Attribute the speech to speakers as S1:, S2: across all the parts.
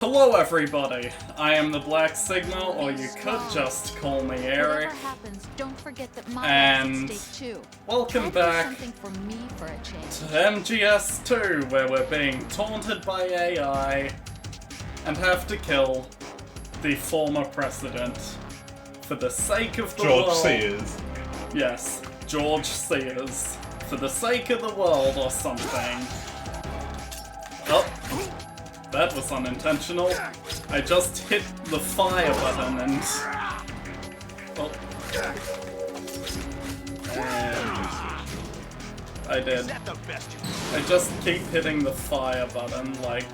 S1: Hello everybody, I am the Black Sigma, or you could just call me Eric.
S2: Whatever happens, don't forget that my
S1: And
S2: life's at stake too.
S1: welcome
S2: Try to do
S1: back
S2: something for me for a change.
S1: to MGS2, where we're being taunted by AI and have to kill the former president for the sake of the world.
S3: George Sears.
S1: Yes, George Sears. For the sake of the world or something. Oh. That was unintentional. I just hit the fire button and... Oh. And... I did. I just keep hitting the fire button, like...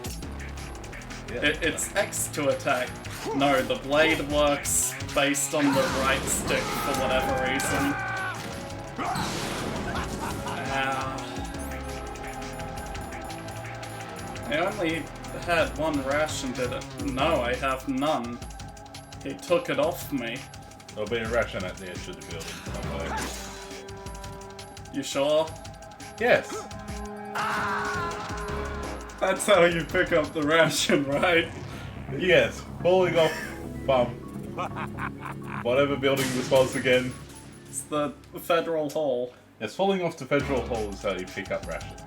S1: It's X to attack. No, the blade works based on the right stick for whatever reason. I only had one ration, did it? No, I have none. He took it off me.
S3: There'll be a ration at the edge of the building somewhere.
S1: You sure?
S3: Yes!
S1: That's how you pick up the ration, right?
S3: Yes, falling off whatever building this was again.
S1: It's the Federal Hall.
S3: Yes, falling off the Federal Hall is how you pick up rations.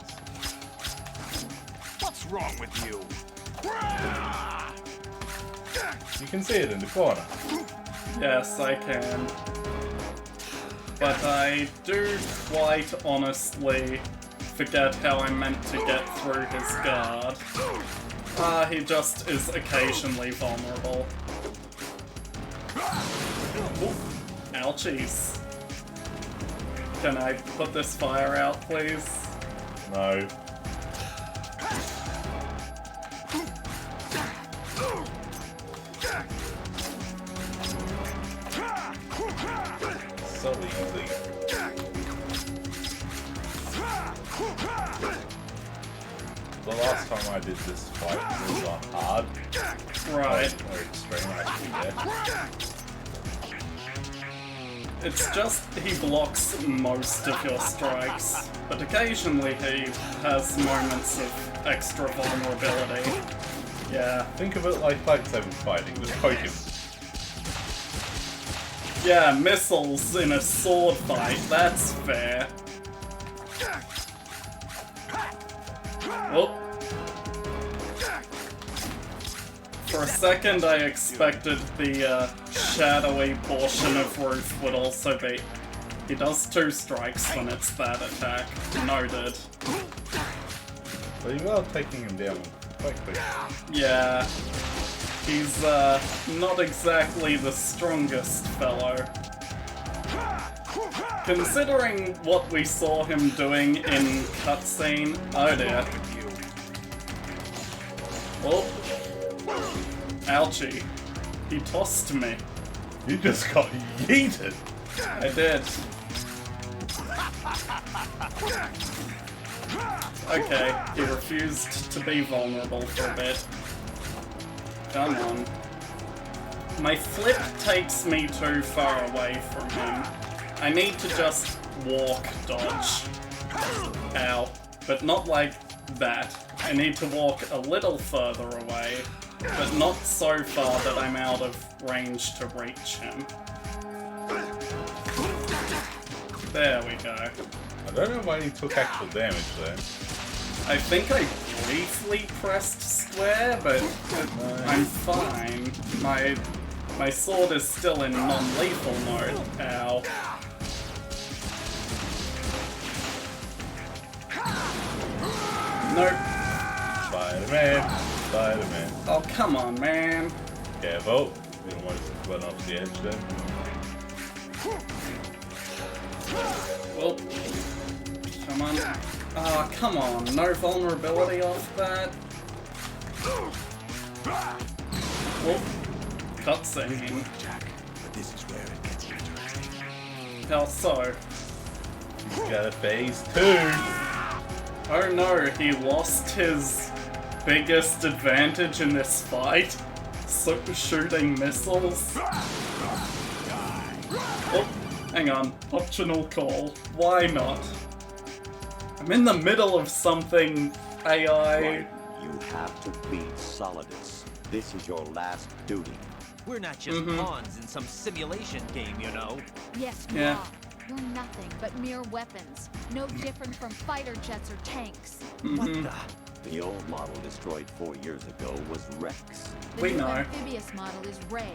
S4: What's wrong with you?
S3: You can see it in the corner.
S1: Yes, I can. But I do quite honestly forget how I'm meant to get through his guard. He just is occasionally vulnerable. Ooh, ouchies. Can I put this fire out, please?
S3: No. So easy. The last time I did this fight was on hard.
S1: Right.
S3: Or extreme, actually, yeah.
S1: It's just he blocks most of your strikes, but occasionally he has moments of extra vulnerability. Yeah.
S3: Think of it like lightsaber fighting, just poke him.
S1: Yeah, missiles in a sword fight, that's fair. Oh. For a second I expected the shadowy portion of roof would also be... He does 2 strikes when it's that attack. Noted.
S3: But you are taking him down quickly.
S1: Yeah. He's not exactly the strongest fellow. Considering what we saw him doing in cutscene... Oh dear. Oh. Ouchie. He tossed me.
S3: You just got yeeted!
S1: I did. Okay, he refused to be vulnerable for a bit. Come on. My flip takes me too far away from him. I need to just walk dodge. Ow. But not like that. I need to walk a little further away, but not so far that I'm out of range to reach him. There we go.
S3: I don't know why he took actual damage there.
S1: I think I briefly pressed square, but I'm fine. My sword is still in non-lethal mode. Ow. Nope.
S3: Spider-Man! Spider-Man.
S1: Oh, come on, man.
S3: Careful. You don't want to run off the edge then.
S1: Well, come on. Ah, come on. No vulnerability off that. Well, cutscene. How so?
S3: He's got a phase 2!
S1: Oh no, he lost his biggest advantage in this fight. So shooting missiles. Oh, hang on. Optional call. Why not? I'm in the middle of something, AI.
S4: You have to beat Solidus. This is your last duty.
S5: We're not just pawns in some simulation game, you know.
S2: Yes, you
S1: Yeah.
S2: are. You're nothing but mere weapons. No different from fighter jets or tanks.
S5: What the?
S4: The old model destroyed 4 years ago was Rex.
S2: The
S1: We
S2: new
S1: know.
S2: amphibious model is Ray.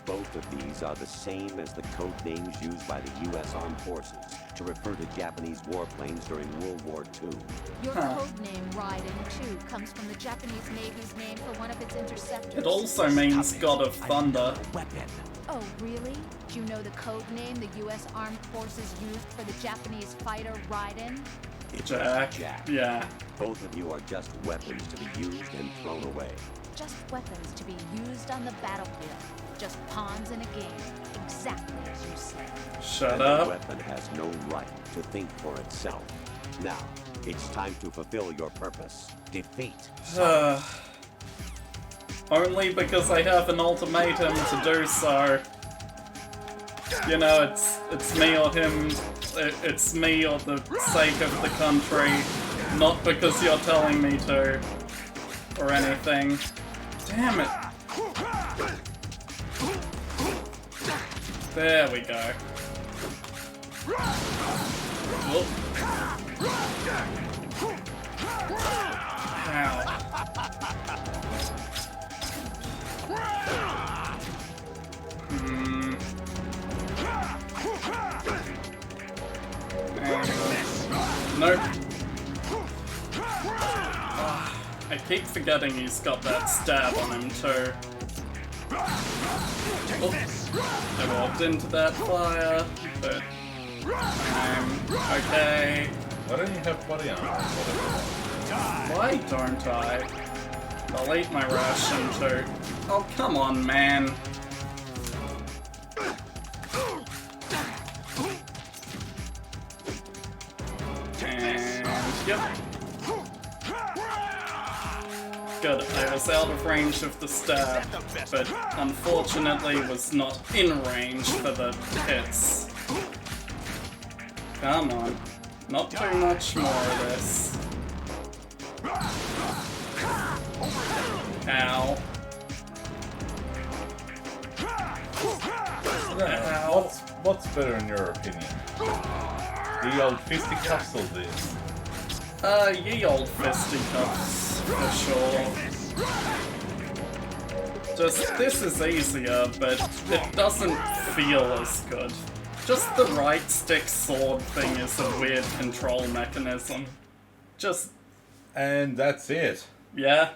S4: Both of these are the same as the code names used by the U.S. Armed Forces to refer to Japanese warplanes during World War II.
S2: Your code name, Raiden, too, comes from the Japanese Navy's name for one of its interceptors.
S1: It also means God of Thunder.
S5: Weapon.
S2: Oh, really? Do you know the code name the U.S. Armed Forces used for the Japanese fighter Raiden?
S4: It's
S1: Jack.
S4: Jack.
S1: Yeah.
S4: Both of you are just weapons to be used and thrown away.
S2: Just weapons to be used on the battlefield. Just pawns in a game. Exactly as you said.
S1: Shut
S4: And the
S1: up.
S4: weapon has no right to think for itself. Now, it's time to fulfill your purpose. Defeat.
S1: Only because I have an ultimatum to do so. You know, it's me or him. It's me or the sake of the country. Not because you're telling me to. Or anything. Damn it. There we go. Whoop. Ow. Nope. I keep forgetting he's got that stab on him too. Oops. I walked into that fire, but I'm okay.
S3: Why don't you have body armor?
S1: Why don't I? I'll eat my ration too. Oh, come on, man. And yep. Good, I was out of range of the stab, but unfortunately was not in range for the hits. Come on. Not too much more of this. Ow. Ow.
S3: What's better in your opinion? The old fisticuffs or this?
S1: Ye old fisticuffs, for sure. Just, this is easier, but it doesn't feel as good. Just the right stick sword thing is a weird control mechanism. Just,
S3: And that's it.
S1: yeah.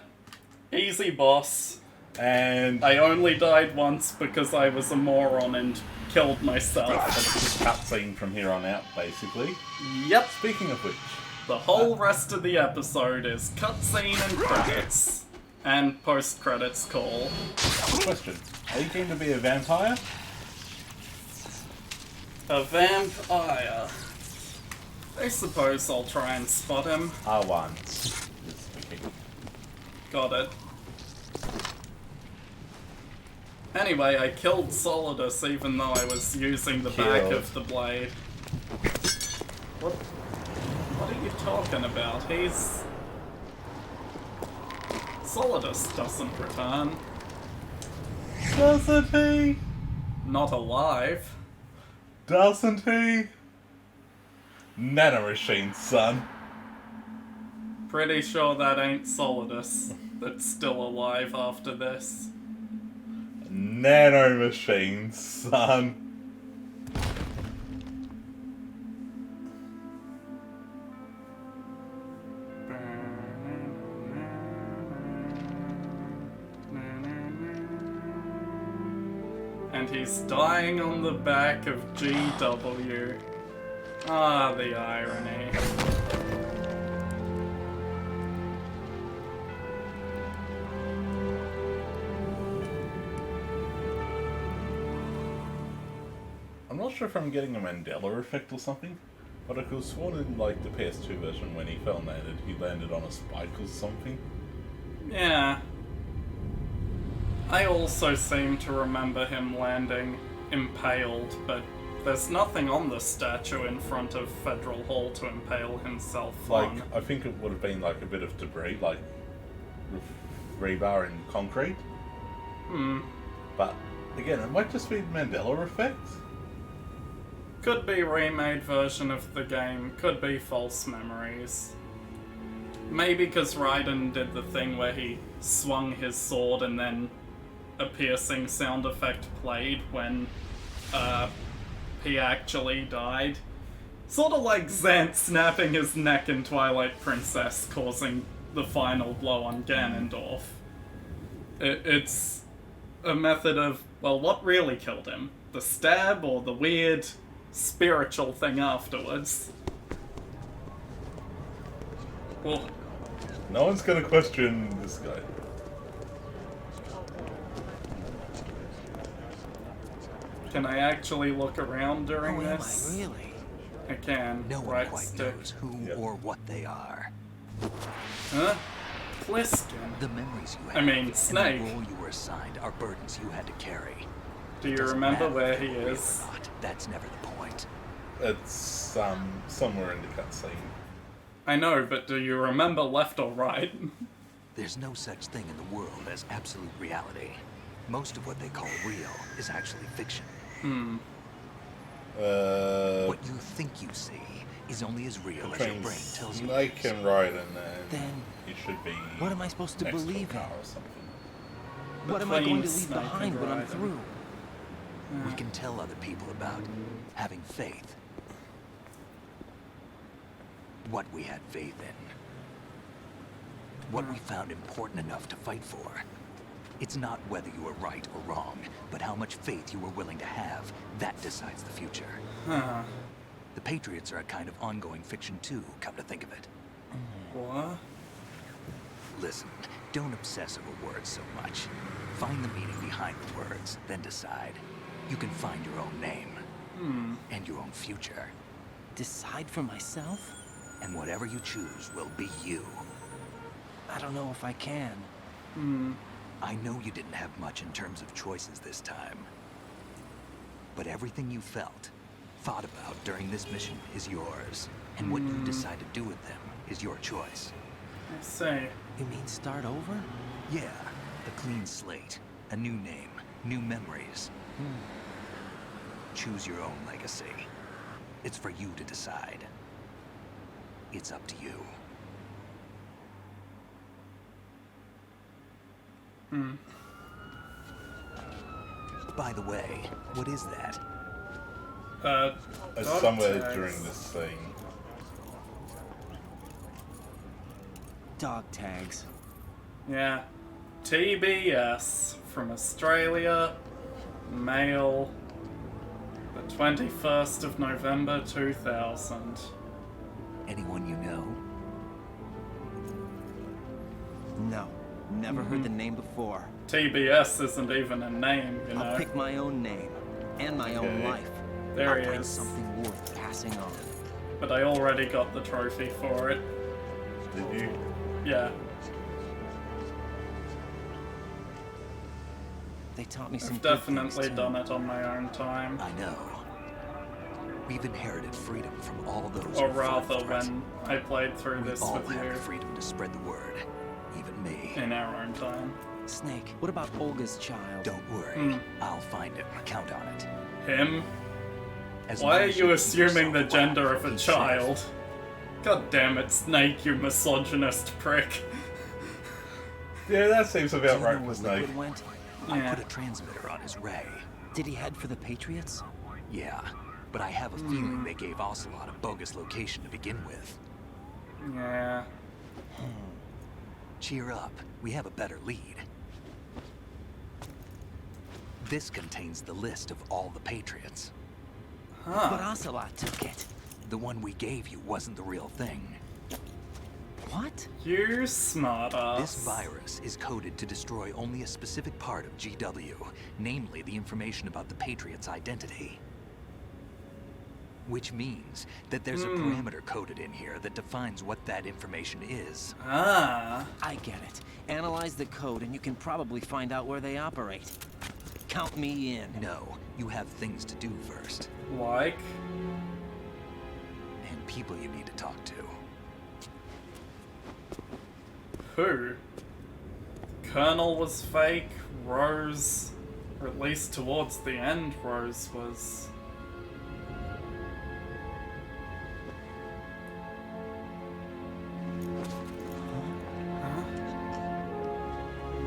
S1: Easy, boss.
S3: And
S1: I only died once because I was a moron and killed myself.
S3: that's the cutscene from here on out, basically.
S1: Yep.
S3: Speaking of which,
S1: The whole rest of the episode is cutscene and credits. And post-credits call.
S3: question. Are you going to be a vampire?
S1: A vampire. I suppose I'll try and spot him.
S3: R1. Just speaking.
S1: Got it. Anyway, I killed Solidus even though I was using the back
S3: Killed.
S1: of the blade. What are you talking about? He's... Solidus doesn't return.
S3: Doesn't he?
S1: Not alive.
S3: Doesn't he? Nanomachine, son.
S1: Pretty sure that ain't Solidus that's still alive after this.
S3: Nanomachine, son.
S1: And he's dying on the back of GW. Ah, the irony.
S3: I'm not sure if I'm getting a Mandela effect or something, but I could have sworn in like the PS2 version when he fell and landed, he landed on a spike or something.
S1: Yeah. I also seem to remember him landing impaled, but there's nothing on the statue in front of Federal Hall to impale himself
S3: Like,
S1: on.
S3: I think it would have been like a bit of debris, like rebar in concrete. But again, it might just be Mandela effect.
S1: Could be remade version of the game, could be false memories. Maybe because Raiden did the thing where he swung his sword and then a piercing sound effect played when he actually died. Sort of like Zant snapping his neck in Twilight Princess, causing the final blow on Ganondorf. It's a method of, well, what really killed him? The stab or the weird spiritual thing afterwards? Well,
S3: No one's gonna question this guy.
S1: can I actually look around during
S6: Who am
S1: this?
S6: I really?
S1: I can.
S6: No one
S1: Right
S6: quite
S1: stick.
S6: knows who
S3: Yep.
S6: or what they are.
S1: Huh? Pliskin.
S6: The memories you have
S1: I mean,
S6: and
S1: Snake.
S6: the role you were assigned are burdens you had to carry.
S1: Do you
S6: Doesn't
S1: remember
S6: matter
S1: where
S6: if
S1: he
S6: they were real
S1: is?
S6: or not. That's never the point.
S3: It's somewhere in the cutscene.
S1: I know, but do you remember left or right?
S6: There's no such thing in the world as absolute reality. Most of what they call real is actually fiction. What you think you see is only as real as your brain tells you.
S3: Snake
S6: it is.
S3: and Raiden, and
S6: Then,
S3: he should be.
S6: what am I supposed to
S3: next a
S6: believe in?
S3: car or something.
S6: What am I going to leave
S1: Snake and
S6: behind when I'm
S1: Raiden.
S6: through? We can tell other people about having faith. What we had faith in. What we found important enough to fight for. It's not whether you were right or wrong, but how much faith you were willing to have. That decides the future.
S1: Huh.
S6: The Patriots are a kind of ongoing fiction too, come to think of it.
S1: What?
S6: Listen, don't obsess over words so much. Find the meaning behind the words, then decide. You can find your own name. And your own future.
S7: Decide for myself?
S6: And whatever you choose will be you.
S7: I don't know if I can.
S6: I know you didn't have much in terms of choices this time. But everything you felt, thought about during this mission is yours. And what you decide to do with them is your choice.
S1: I see.
S7: You mean start over?
S6: Yeah, a clean slate, a new name, new memories. Choose your own legacy. It's for you to decide. It's up to you. By the way, what is that?
S3: It's
S1: dog
S3: somewhere
S1: tags.
S3: during this scene.
S7: Dog tags.
S1: Yeah. TBS from Australia, male, the 21st of November 2000.
S6: Anyone you know?
S7: No. Never heard the name before.
S1: TBS isn't even a name, you know.
S7: I'll pick my own name. And my own
S3: Okay.
S7: life.
S1: There
S7: I'll
S1: he
S7: find
S1: is.
S7: something worth passing on.
S1: But I already got the trophy for it.
S3: Did you?
S1: Yeah.
S7: They taught me some
S1: I've
S7: good things,
S1: definitely
S7: too.
S1: done it on my own time.
S6: I know. We've inherited freedom from all those
S1: Or
S6: who fought
S1: rather,
S6: for it.
S1: when I played through
S6: We
S1: this
S6: all
S1: with
S6: have
S1: you
S6: the freedom to spread the word. Even me.
S1: in our own time.
S7: Snake, what about Olga's child?
S6: Don't worry. I'll find him. Count on it.
S1: Him?
S6: As
S1: Why
S6: long
S1: are
S6: as
S1: you
S6: keep
S1: assuming the
S6: yourself
S1: gender
S6: alive
S1: of a
S6: and
S1: child?
S6: safe.
S1: God damn it, Snake, you misogynist prick.
S3: Yeah, that seems
S7: Do
S3: about
S7: you
S3: right
S7: know
S3: for
S7: where
S3: Snake.
S7: Liquid went?
S6: I
S1: Yeah.
S6: put a transmitter on his ray.
S7: Did he head for the Patriots?
S6: Yeah, but I have a feeling they gave Ocelot a bogus location to begin with.
S1: Yeah.
S6: Cheer up. We have a better lead. This contains the list of all the Patriots.
S7: But Ocelot took it.
S6: The one we gave you wasn't the real thing.
S7: What?
S1: You smartass.
S6: This virus is coded to destroy only a specific part of GW, namely the information about the Patriots' identity. Which means that there's a parameter coded in here that defines what that information is.
S1: Ah.
S7: I get it. Analyze the code and you can probably find out where they operate. Count me in.
S6: No, you have things to do first,
S1: Like?
S6: and people you need to talk to.
S1: Who? Colonel was fake, Rose, or at least towards the end, Rose was...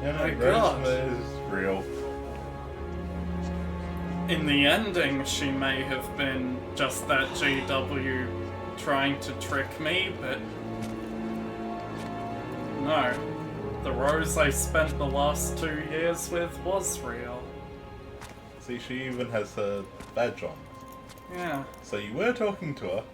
S3: Yeah,
S1: My
S3: no,
S1: God.
S3: Rose is real.
S1: In the ending, she may have been just that GW trying to trick me, but... No. The Rose I spent the last 2 years with was real.
S3: See, she even has her badge on.
S1: Yeah.
S3: So you were talking to her.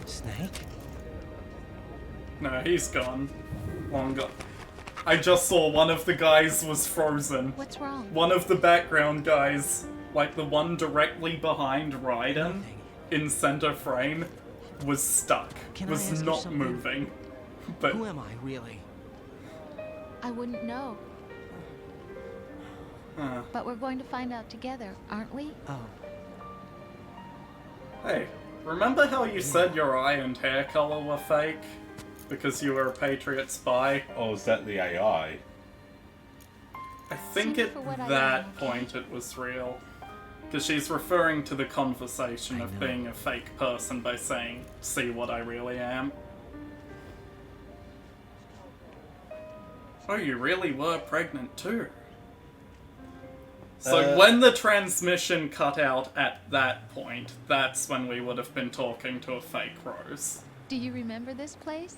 S7: Snake?
S1: No, he's gone. Long gone. I just saw one of the guys was frozen.
S2: What's wrong?
S1: One of the background guys, like the one directly behind Raiden, in center frame, was stuck.
S7: Can I
S1: Was
S7: ask you
S1: not
S7: something?
S1: moving. But
S7: Who am I, really?
S2: I wouldn't know. But we're going to find out together, aren't we?
S7: Oh,
S1: hey, remember how you said your eye and hair color were fake? Because you were a Patriot spy?
S3: Oh, is that the AI?
S1: I think
S2: See me
S1: at
S2: for what I
S1: that
S2: am.
S1: point it was real. Because she's referring to the conversation
S7: I
S1: of
S7: know.
S1: being a fake person by saying, see what I really am. Oh, you really were pregnant too. So when the transmission cut out at that point, that's when we would have been talking to a fake Rose.
S2: Do you remember this place?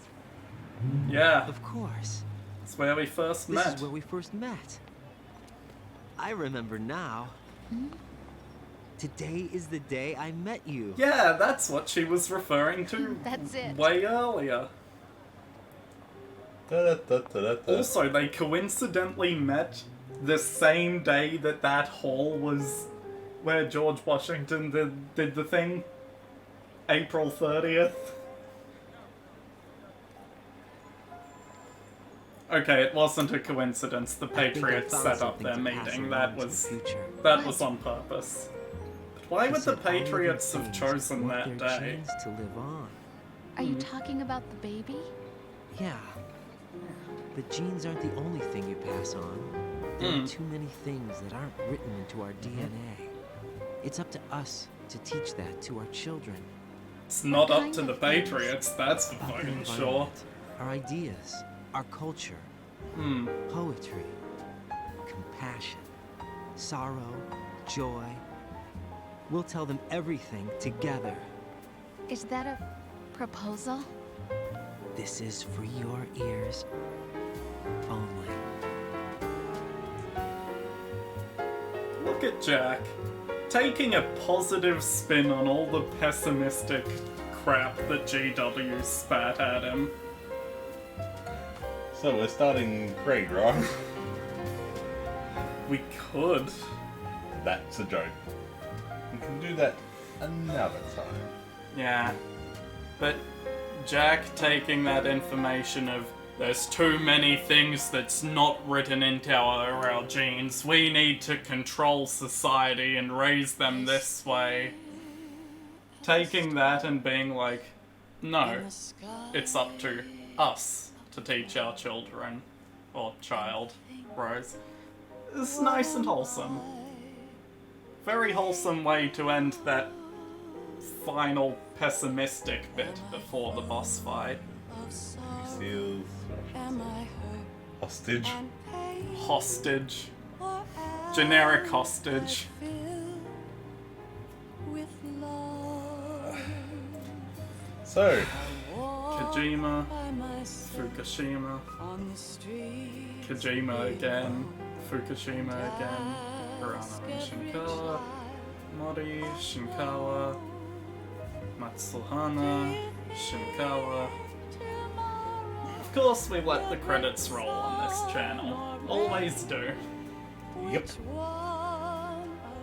S1: Yeah,
S7: of course.
S1: it's where we first
S7: This
S1: met.
S7: is where we first met. I remember now. Today is the day I met you.
S1: Yeah, that's what she was referring to
S2: That's it.
S1: way earlier.
S3: Da-da-da-da-da-da.
S1: Also, they coincidentally met the same day that that hall was where George Washington did the thing. April 30th. Okay, it wasn't a coincidence. The
S7: I think I
S1: Patriots
S7: found
S1: set up
S7: something
S1: their
S7: to pass
S1: meeting.
S7: along
S1: That
S7: to the
S1: was
S7: future.
S1: that was on purpose. But why would
S7: It
S1: the
S7: said all living
S1: Patriots have
S7: things
S1: chosen
S7: want
S1: that
S7: their
S1: day?
S7: genes to live on.
S2: Are you talking about the baby?
S7: Yeah. The genes aren't the only thing you pass on. There are too many things that aren't written into our DNA. It's up to us to teach that to our children.
S1: It's not up
S2: kind
S1: to
S2: of
S1: the
S2: things?
S1: Patriots, that's for
S7: About the
S1: fucking sure.
S7: environment, our ideas, our culture,
S1: Hmm.
S7: poetry, compassion, sorrow, joy. We'll tell them everything together.
S2: Is that a proposal?
S7: This is for your ears only.
S1: Look at Jack, taking a positive spin on all the pessimistic crap that GW spat at him.
S3: So we're starting grade, right?
S1: We could.
S3: That's a joke. We can do that another time.
S1: Yeah. But Jack taking that information of there's too many things that's not written into our genes. We need to control society and raise them this way. Taking that and being like, no, it's up to us to teach our children, or child, Rose. It's nice and wholesome. Very wholesome way to end that final pessimistic bit before the boss fight.
S3: Seals. Hostage.
S1: Hostage. Generic hostage.
S3: So,
S1: Kojima. Fukushima. Kojima again. Fukushima again. Hirano and Shinkawa. Mori, Shinkawa. Matsuhana. Shinkawa. Of course we let the credits roll on this channel. Always do.
S3: yep.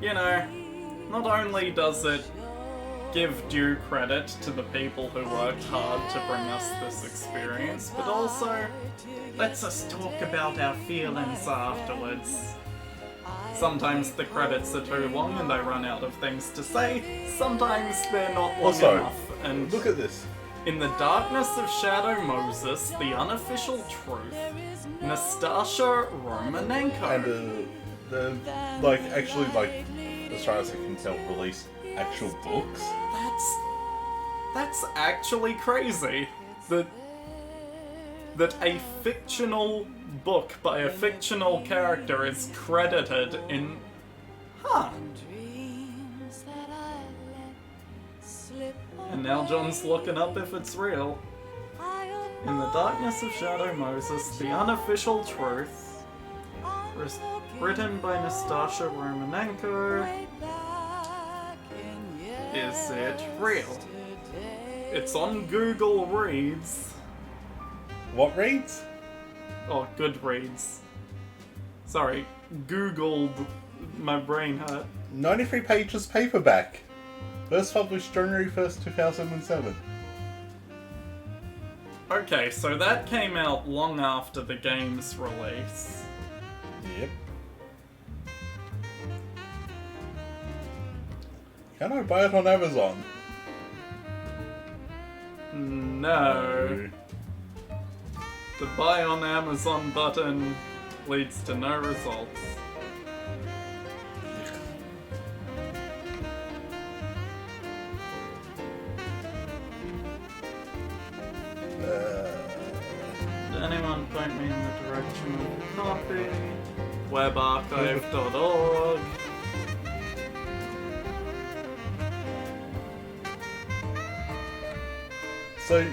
S1: You know, not only does it give due credit to the people who worked hard to bring us this experience, but also lets us talk about our feelings afterwards. Sometimes the credits are too long and I run out of things to say, sometimes they're not long
S3: Also,
S1: enough And
S3: Look at this.
S1: in the darkness of Shadow Moses, the unofficial truth, Nastasha Romanenko.
S3: And like, actually, like, as far as I can tell, release actual books.
S1: That's actually crazy. That a fictional book by a fictional character is credited in... Huh. And now John's looking up if it's real. In the darkness of Shadow Moses, the unofficial truth, written by Nastasha Romanenko. Is it real? It's on Google Reads.
S3: What reads?
S1: Oh, Goodreads. Sorry, Googled. My brain hurt.
S3: 93 pages paperback. First published January 1st, 2007.
S1: Okay, so that came out long after the game's release.
S3: Yep. Can I buy it on Amazon?
S1: No. The buy on Amazon button leads to no results. Did anyone point me in the direction of a copy? Webarchive.org.
S3: So,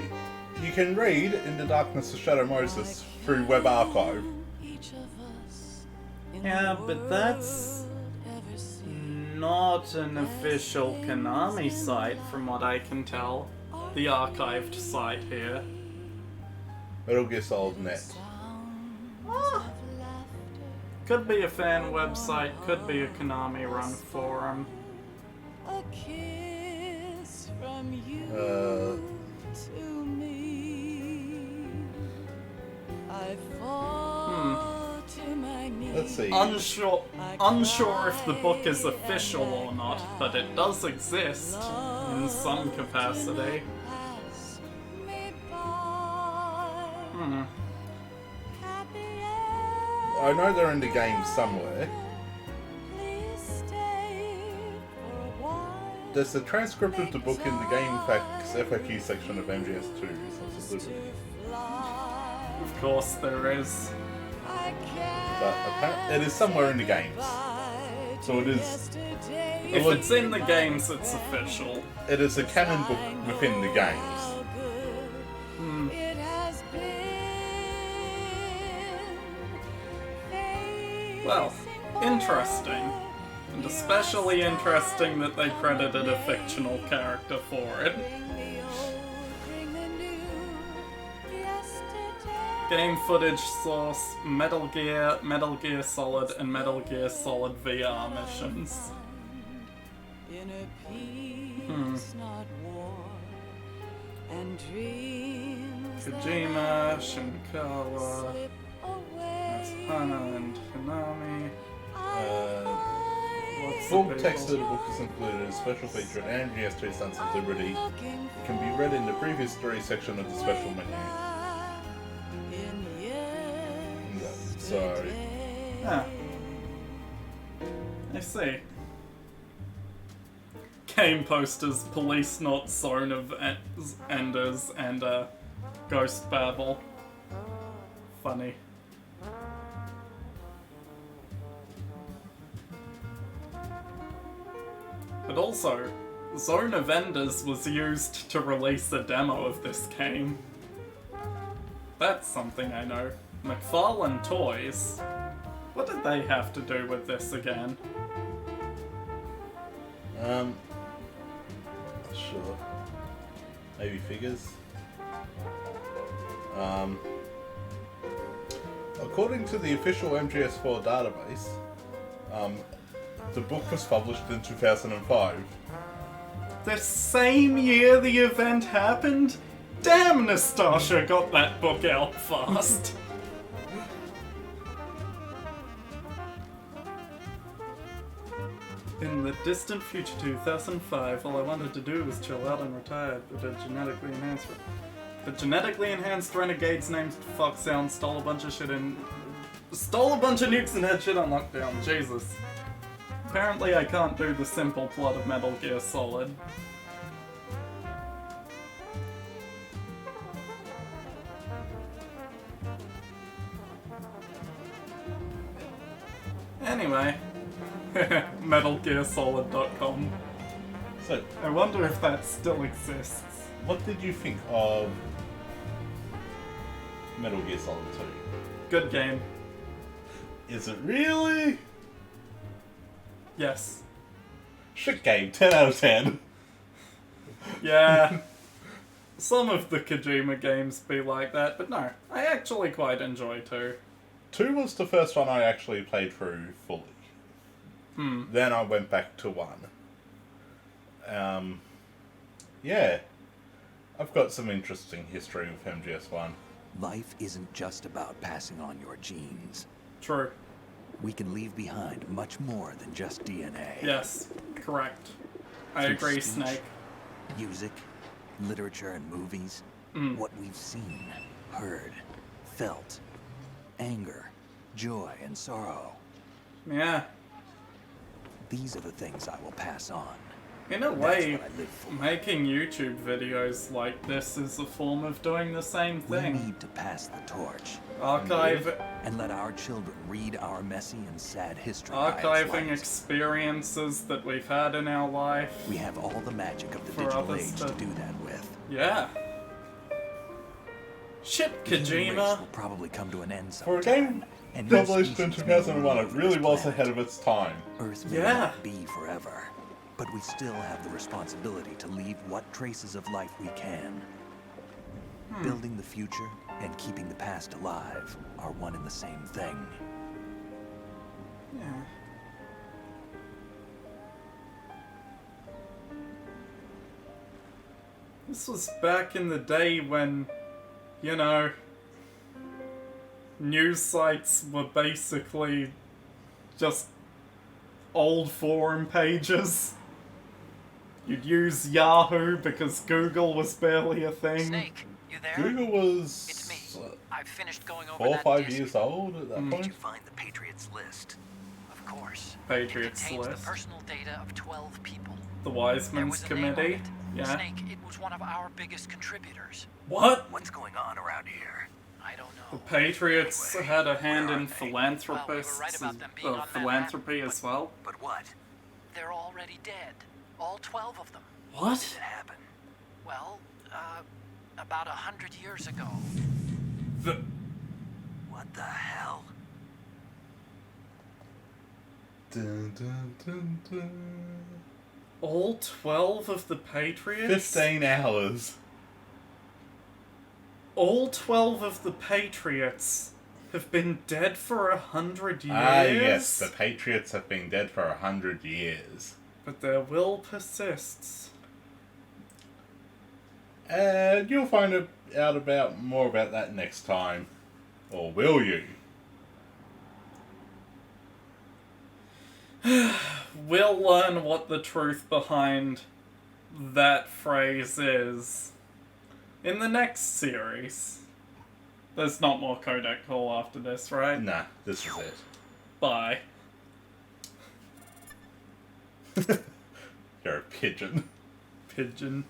S3: you can read In the Darkness of Shadow Moses through Web Archive.
S1: Yeah, but that's not an official Konami site from what I can tell. The archived site here.
S3: Metal Gear Solid Net.
S1: Could be a fan website, could be a Konami run forum.
S3: Let's see.
S1: Unsure if the book is official or not, but it does exist in some capacity.
S3: I know they're in the game somewhere. There's a transcript of the book in the Game Facts FAQ section of MGS2.
S1: Of course there is.
S3: But it is somewhere in the games. So it is...
S1: If it's in the games, it's official.
S3: It is a canon book within the games.
S1: Well, interesting. And especially interesting that they credited a fictional character for it. Game footage source, Metal Gear, Metal Gear Solid, and Metal Gear Solid VR missions. Kojima, Shinkawa, Hana and Konami.
S3: Full text of the book is included as a special feature in MGS2 Sons of Liberty. It can be read in the previous story section of the special menu. Sorry.
S1: Ah. I see. Game posters, Police Not Zone of Enders, and Ghost Babel. Funny. But also, Zone of Enders was used to release a demo of this game. That's something I know. McFarlane Toys? What did they have to do with this again?
S3: Sure. Maybe figures? According to the official MGS4 database, the book was published in 2005.
S1: The same year the event happened? Damn, Nastasha got that book out fast. In the distant future 2005, all I wanted to do was chill out and retire, but a genetically enhanced... The genetically enhanced renegades named Foxhound stole a bunch of nukes and had shit on lockdown. Jesus. Apparently I can't do the simple plot of Metal Gear Solid. Anyway. MetalGearSolid.com.
S3: So,
S1: I wonder if that still exists.
S3: what did you think of Metal Gear Solid 2?
S1: Good game.
S3: Is it really?
S1: Yes.
S3: Shit game, 10 out of 10.
S1: Yeah. Some of the Kojima games be like that, but no, I actually quite enjoy 2.
S3: 2 was the first one I actually played through fully. Then I went back to 1. Yeah. I've got some interesting history with MGS1.
S6: Life isn't just about passing on your genes.
S1: True.
S6: We can leave behind much more than just DNA.
S1: Yes, correct. I
S6: Through
S1: agree,
S6: speech,
S1: Snake.
S6: Music, literature, and movies. What we've seen, heard, felt. Anger, joy, and sorrow.
S1: Yeah.
S6: These are the things I will pass on.
S1: In a
S6: That's
S1: way,
S6: what I live for.
S1: making YouTube videos like this is a form of doing the same
S6: We
S1: thing.
S6: need to pass the torch
S1: Archive,
S6: and let our children read our messy and sad history. by its
S1: archiving
S6: light.
S1: experiences that we've had in our life.
S6: We have all the magic of the
S1: For
S6: digital
S1: others
S6: age
S1: to-
S6: to do that with.
S1: Yeah. Shit,
S6: The human race
S1: Kojima.
S6: will probably come to an end
S3: For a
S6: sometime,
S3: game
S6: and new
S3: published in
S6: species may
S3: 2001, it
S6: emerge from
S3: really
S6: this
S3: was
S6: planet.
S3: ahead of its time.
S6: Earth may
S1: Yeah.
S6: not be forever, but we still have the responsibility to leave what traces of life we can. Building the future and keeping the past alive are one and the same thing.
S1: Yeah. This was back in the day when, you know, news sites were basically just old forum pages. You'd use Yahoo because Google was barely a thing.
S5: Snake, you there?
S3: Google was
S5: It's me. I've finished going over
S3: 4 or
S5: that
S3: 5
S5: disc.
S3: years old at that
S6: Did
S3: point.
S6: you find the Patriots list?
S5: Of course.
S1: Patriots
S5: It contains
S1: list.
S5: the personal data of 12 people.
S1: The
S5: There
S1: Wisemen's
S5: was a name on
S1: Committee.
S5: it.
S1: Yeah.
S5: Snake, it was one of our biggest contributors.
S1: What?
S6: What's going on around here?
S5: I don't
S1: The
S5: know.
S1: Patriots had a hand
S6: where are
S1: in
S6: they?
S1: philanthropists,
S5: Well, we were right about them being on that
S1: philanthropy as well.
S6: But what?
S5: They're already dead. All 12 of them.
S1: What?
S6: Did it happen?
S5: Well, about 100 years ago.
S1: The
S6: What the hell?
S3: Dun, dun, dun, dun.
S1: all 12 of the Patriots?
S3: 15 hours.
S1: All 12 of the Patriots have been dead for 100 years?
S3: Ah, yes, the Patriots have been dead for 100 years.
S1: But their will persists.
S3: And you'll find out about more about that next time. Or will you?
S1: We'll learn what the truth behind that phrase is in the next series. There's not more Kodak Call after this, right?
S3: Nah, this is it.
S1: Bye.
S3: You're a pigeon.
S1: Pigeon.